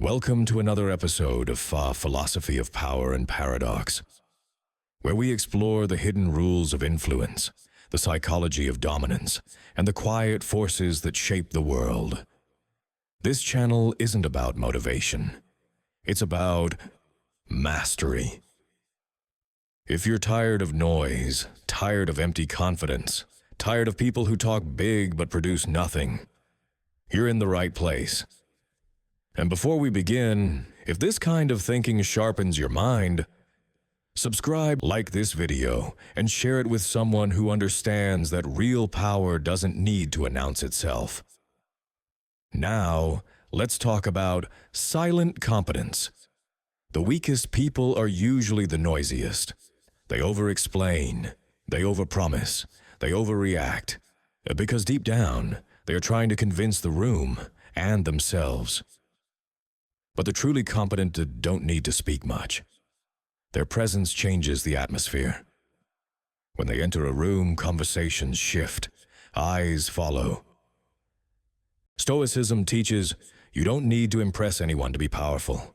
Welcome to another episode of Philosophy of Power and Paradox, where we explore the hidden rules of influence, the psychology of dominance, and the quiet forces that shape the world. This channel isn't about motivation. It's about mastery. If you're tired of noise, tired of empty confidence, tired of people who talk big but produce nothing, you're in the right place. And before we begin, if this kind of thinking sharpens your mind, subscribe, like this video, and share it with someone who understands that real power doesn't need to announce itself. Now, let's talk about silent competence. The weakest people are usually the noisiest. They over-explain, they over-promise, they overreact, because deep down, they are trying to convince the room and themselves. But the truly competent don't need to speak much. Their presence changes the atmosphere. When they enter a room, conversations shift, eyes follow. Stoicism teaches you don't need to impress anyone to be powerful.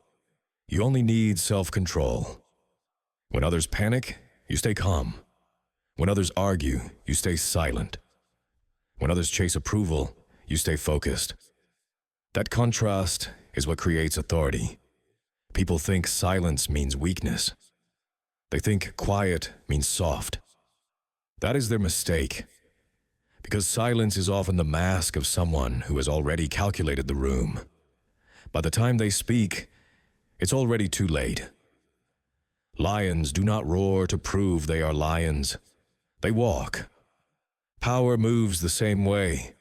You only need self-control. When others panic, you stay calm. When others argue, you stay silent. When others chase approval, you stay focused. That contrast is what creates authority. People think silence means weakness. They think quiet means soft. That is their mistake, because silence is often the mask of someone who has already calculated the room. By the time they speak, it's already too late. Lions do not roar to prove they are lions. They walk. Power moves the same way.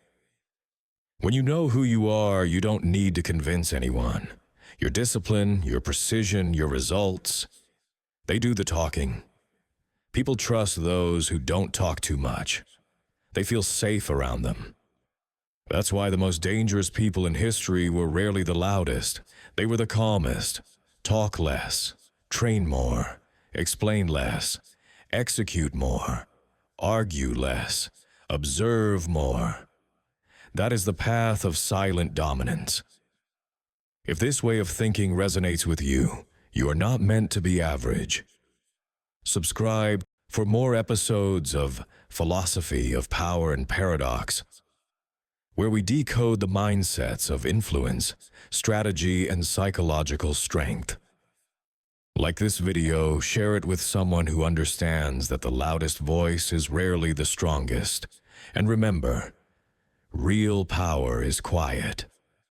When you know who you are, you don't need to convince anyone. Your discipline, your precision, your results, they do the talking. People trust those who don't talk too much. They feel safe around them. That's why the most dangerous people in history were rarely the loudest. They were the calmest. Talk less, train more, explain less, execute more, argue less, observe more. That is the path of silent dominance. If this way of thinking resonates with you, you are not meant to be average. Subscribe for more episodes of Philosophy of Power and Paradox, where we decode the mindsets of influence, strategy, and psychological strength. Like this video, share it with someone who understands that the loudest voice is rarely the strongest. And remember, real power is quiet.